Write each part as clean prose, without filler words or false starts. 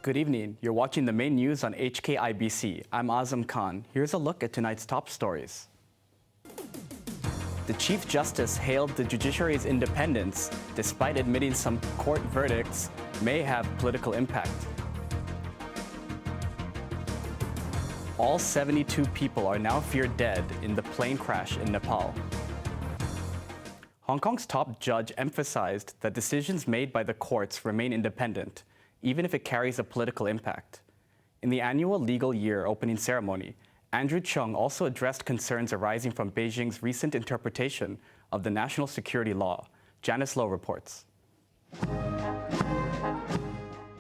Good evening. You're watching the main news on HKIBC. I'm Azam Khan. Here's a look at tonight's top stories. The Chief Justice hailed the judiciary's independence, despite admitting some court verdicts may have political impact. All 72 people are now feared dead in the plane crash in Nepal. Hong Kong's top judge emphasized that decisions made by the courts remain independent, even if it carries a political impact. In the annual legal year opening ceremony, Andrew Chung also addressed concerns arising from Beijing's recent interpretation of the national security law. Janice Lowe reports.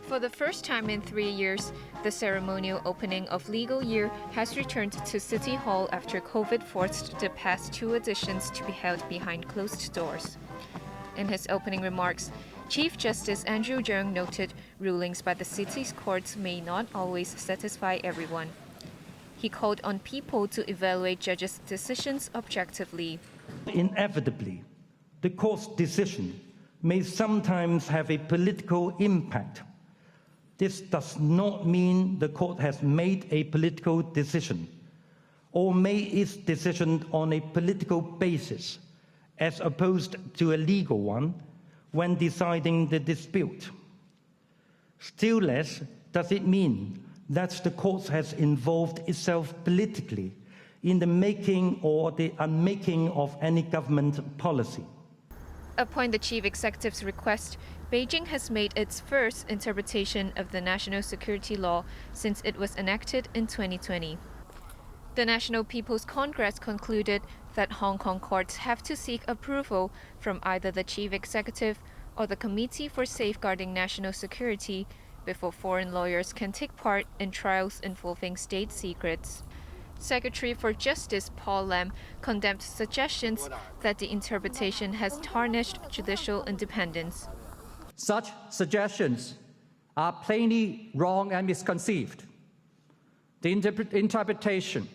For the first time in 3 years, the ceremonial opening of legal year has returned to City Hall after COVID forced the past 2 editions to be held behind closed doors. In his opening remarks, Chief Justice Andrew Chung noted rulings by the city's courts may not always satisfy everyone. He called on people to evaluate judges' decisions objectively. Inevitably, the court's decision may sometimes have a political impact. This does not mean the court has made a political decision or made its decision on a political basis as opposed to a legal one when deciding the dispute. Still less does it mean that the court has involved itself politically in the making or the unmaking of any government policy. Upon the chief executive's request, Beijing has made its first interpretation of the national security law since it was enacted in 2020. The National People's Congress concluded that Hong Kong courts have to seek approval from either the chief executive or the Committee for Safeguarding National Security before foreign lawyers can take part in trials involving state secrets. Secretary for Justice Paul Lam condemned suggestions that the interpretation has tarnished judicial independence. Such suggestions are plainly wrong and misconceived. The interpretation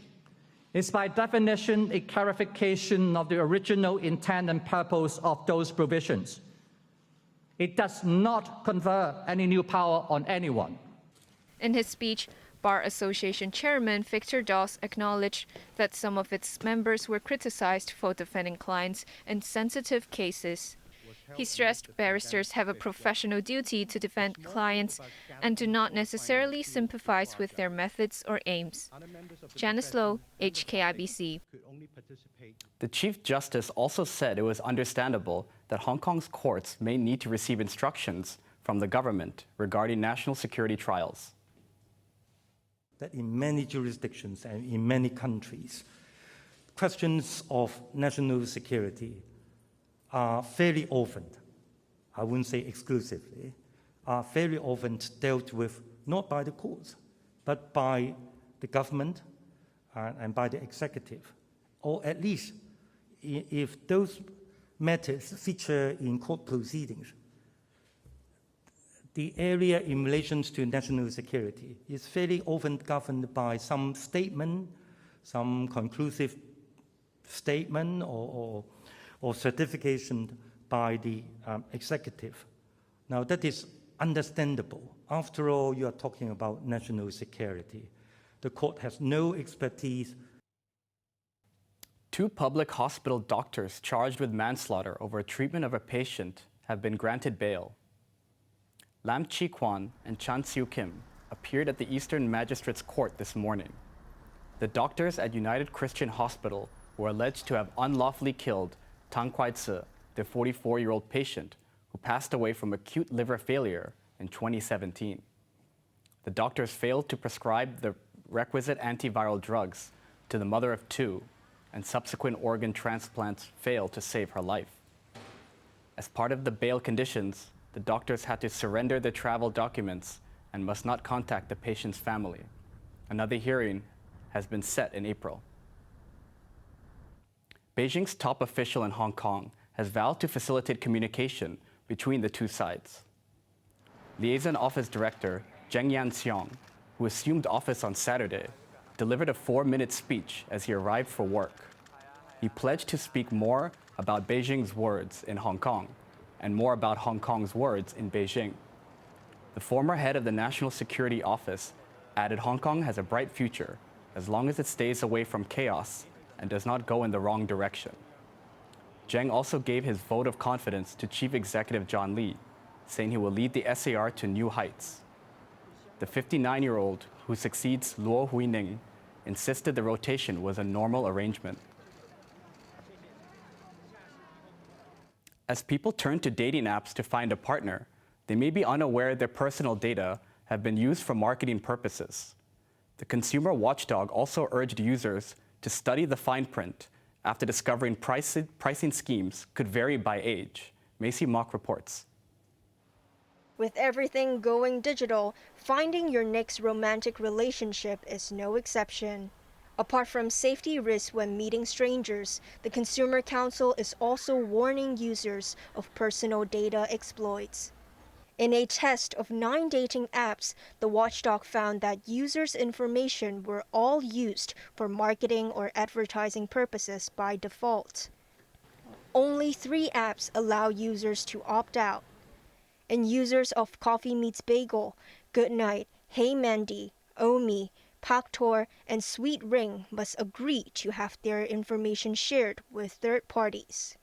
is by definition a clarification of the original intent and purpose of those provisions. It does not confer any new power on anyone. In his speech, Bar Association Chairman Victor Dawes acknowledged that some of its members were criticized for defending clients in sensitive cases. He stressed barristers have a professional duty to defend clients and do not necessarily sympathize with their methods or aims. Janice Lowe, HKIBC. The Chief Justice also said it was understandable that Hong Kong's courts may need to receive instructions from the government regarding national security trials. That in many jurisdictions and in many countries, questions of national security are fairly often, I wouldn't say exclusively, are fairly often dealt with not by the courts, but by the government and by the executive. Or at least, if those matters feature in court proceedings, the area in relation to national security is fairly often governed by some statement, some conclusive statement or certification by the executive. Now, that is understandable. After all, you are talking about national security. The court has no expertise. 2 public hospital doctors charged with manslaughter over treatment of a patient have been granted bail. Lam Chi Kwan and Chan Siu Kim appeared at the Eastern Magistrates Court this morning. The doctors at United Christian Hospital were alleged to have unlawfully killed Tang Kwai-tse, the 44-year-old patient who passed away from acute liver failure in 2017. The doctors failed to prescribe the requisite antiviral drugs to the mother of 2, and subsequent organ transplants failed to save her life. As part of the bail conditions, the doctors had to surrender their travel documents and must not contact the patient's family. Another hearing has been set in April. Beijing's top official in Hong Kong has vowed to facilitate communication between the 2 sides. Liaison Office Director Zhang Xiaoming, who assumed office on Saturday, delivered a 4-minute speech as he arrived for work. He pledged to speak more about Beijing's words in Hong Kong and more about Hong Kong's words in Beijing. The former head of the National Security Office added Hong Kong has a bright future as long as it stays away from chaos and does not go in the wrong direction. Zhang also gave his vote of confidence to Chief Executive John Lee, saying he will lead the SAR to new heights. The 59-year-old, who succeeds Luo Huining, insisted the rotation was a normal arrangement. As people turn to dating apps to find a partner, they may be unaware their personal data have been used for marketing purposes. The consumer watchdog also urged users to study the fine print after discovering pricing schemes could vary by age. Macy Mock reports. With everything going digital, finding your next romantic relationship is no exception. Apart from safety risks when meeting strangers, the Consumer Council is also warning users of personal data exploits. In a test of 9 dating apps, the watchdog found that users' information were all used for marketing or advertising purposes by default. Only 3 apps allow users to opt out. And users of Coffee Meets Bagel, Goodnight, Hey Mandy, Omi, Paktor, and Sweet Ring must agree to have their information shared with third parties.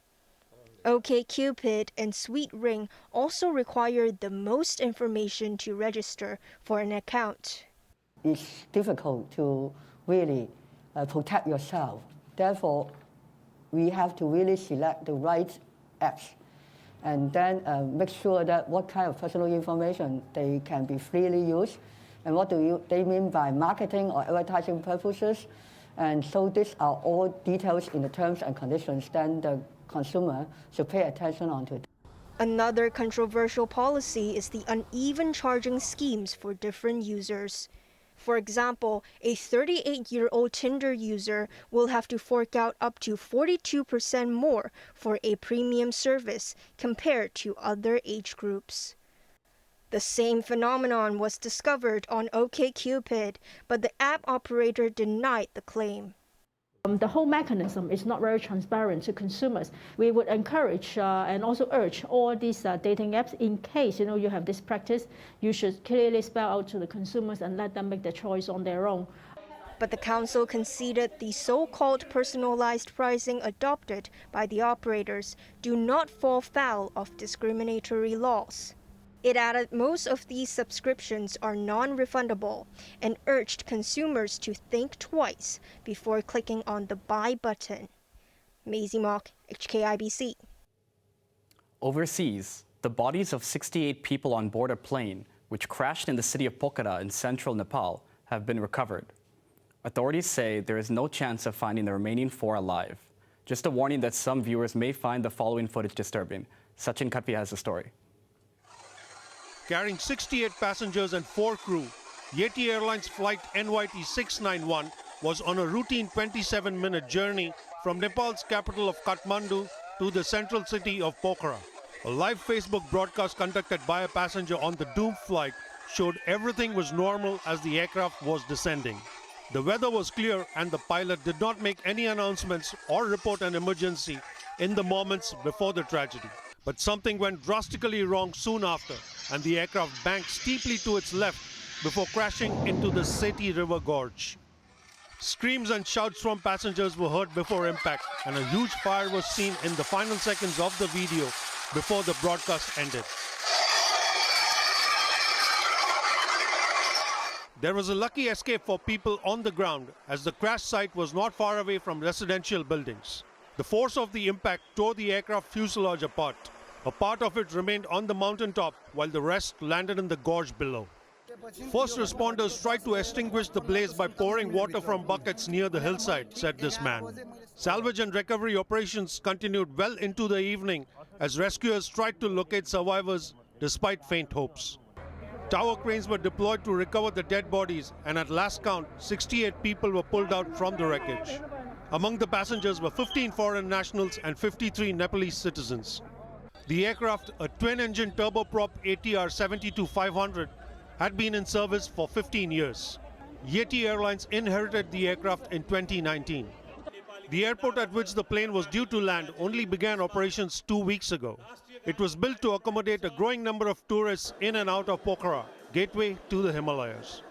OkCupid and Sweet Ring also require the most information to register for an account. It's difficult to really protect yourself. Therefore, we have to really select the right apps and then make sure that what kind of personal information they can be freely used and what do they mean by marketing or advertising purposes. And so these are all details in the terms and conditions. Then the consumer should pay attention on to it. Another controversial policy is the uneven charging schemes for different users. For example, a 38-year-old Tinder user will have to fork out up to 42% more for a premium service compared to other age groups. The same phenomenon was discovered on OkCupid, but the app operator denied the claim. The whole mechanism is not very transparent to consumers. We would encourage and also urge all these dating apps, in case you have this practice, you should clearly spell out to the consumers and let them make the choice on their own. But the council conceded the so-called personalized pricing adopted by the operators do not fall foul of discriminatory laws. It added most of these subscriptions are non-refundable and urged consumers to think twice before clicking on the buy button. Maisie Mock, HKIBC. Overseas, the bodies of 68 people on board a plane which crashed in the city of Pokhara in central Nepal have been recovered. Authorities say there is no chance of finding the remaining 4 alive. Just a warning that some viewers may find the following footage disturbing. Sachin Khatpi has the story. Carrying 68 passengers and 4 crew, Yeti Airlines flight NYT 691 was on a routine 27-minute journey from Nepal's capital of Kathmandu to the central city of Pokhara. A live Facebook broadcast conducted by a passenger on the doomed flight showed everything was normal as the aircraft was descending. The weather was clear and the pilot did not make any announcements or report an emergency in the moments before the tragedy. But something went drastically wrong soon after, and the aircraft banked steeply to its left before crashing into the Seti River Gorge. Screams and shouts from passengers were heard before impact, and a huge fire was seen in the final seconds of the video before the broadcast ended. There was a lucky escape for people on the ground, as the crash site was not far away from residential buildings. The force of the impact tore the aircraft fuselage apart. A part of it remained on the mountaintop, while the rest landed in the gorge below. First responders tried to extinguish the blaze by pouring water from buckets near the hillside, said this man. Salvage and recovery operations continued well into the evening as rescuers tried to locate survivors despite faint hopes. Tower cranes were deployed to recover the dead bodies, and at last count, 68 people were pulled out from the wreckage. Among the passengers were 15 foreign nationals and 53 Nepalese citizens. The aircraft, a twin-engine turboprop ATR 72-500, had been in service for 15 years. Yeti Airlines inherited the aircraft in 2019. The airport at which the plane was due to land only began operations 2 weeks ago. It was built to accommodate a growing number of tourists in and out of Pokhara, gateway to the Himalayas.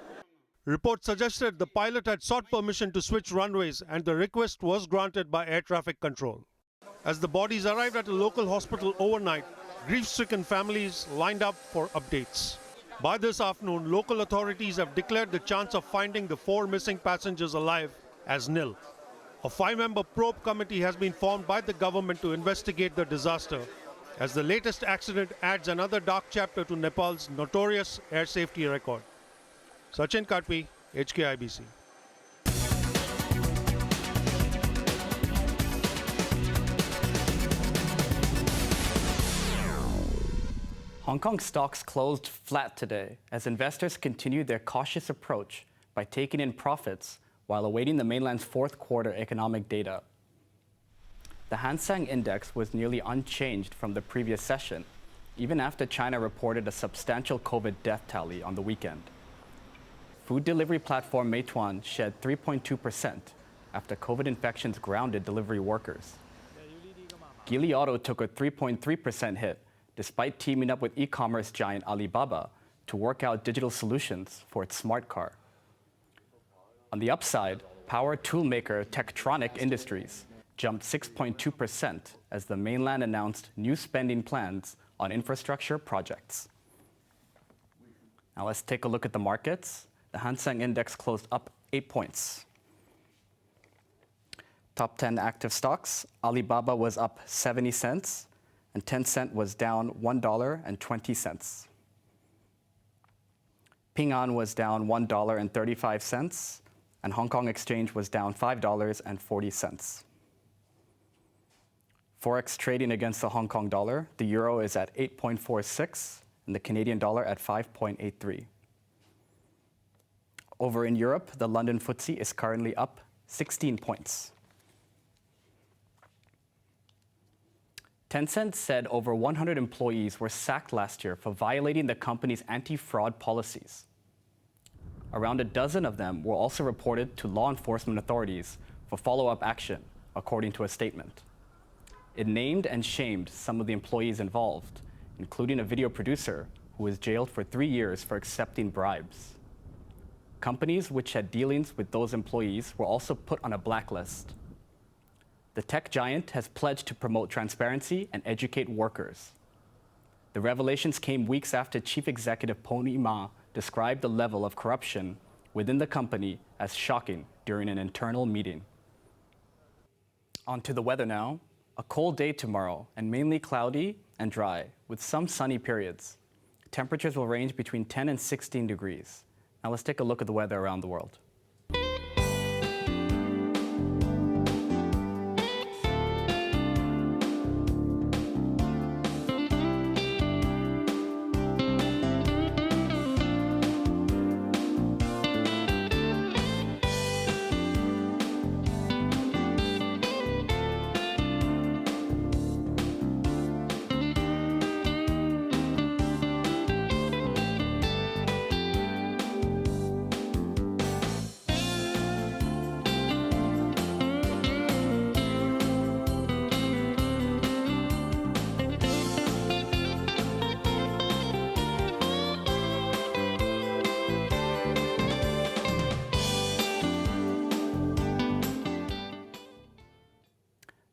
Reports suggested the pilot had sought permission to switch runways and the request was granted by air traffic control. As the bodies arrived at a local hospital overnight, grief-stricken families lined up for updates. By this afternoon, local authorities have declared the chance of finding the 4 missing passengers alive as nil. A 5-member probe committee has been formed by the government to investigate the disaster, as the latest accident adds another dark chapter to Nepal's notorious air safety record. Sachin Katpi, HKIBC. Hong Kong stocks closed flat today as investors continued their cautious approach by taking in profits while awaiting the mainland's fourth quarter economic data. The Hang Seng Index was nearly unchanged from the previous session, even after China reported a substantial COVID death tally on the weekend. Food delivery platform Meituan shed 3.2% after COVID infections grounded delivery workers. Geely Auto took a 3.3% hit, despite teaming up with e-commerce giant Alibaba to work out digital solutions for its smart car. On the upside, power toolmaker Tektronic Industries jumped 6.2% as the mainland announced new spending plans on infrastructure projects. Now let's take a look at the markets. The Hang Seng Index closed up 8 points. Top 10 active stocks, Alibaba was up 70 cents, and Tencent was down $1.20. Ping An was down $1.35, and Hong Kong Exchange was down $5.40. Forex trading against the Hong Kong dollar, the euro is at 8.46 and the Canadian dollar at 5.83. Over in Europe, the London FTSE is currently up 16 points. Tencent said over 100 employees were sacked last year for violating the company's anti-fraud policies. Around a dozen of them were also reported to law enforcement authorities for follow-up action, according to a statement. It named and shamed some of the employees involved, including a video producer who was jailed for 3 years for accepting bribes. Companies which had dealings with those employees were also put on a blacklist. The tech giant has pledged to promote transparency and educate workers. The revelations came weeks after Chief Executive Pony Ma described the level of corruption within the company as shocking during an internal meeting. On to the weather now. A cold day tomorrow and mainly cloudy and dry with some sunny periods. Temperatures will range between 10 and 16 degrees. Now let's take a look at the weather around the world.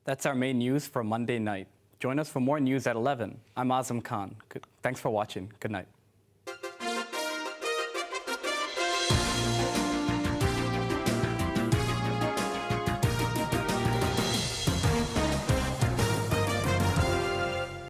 That's our main news for Monday night. Join us for more news at 11. I'm Azam Khan. Thanks for watching. Good night.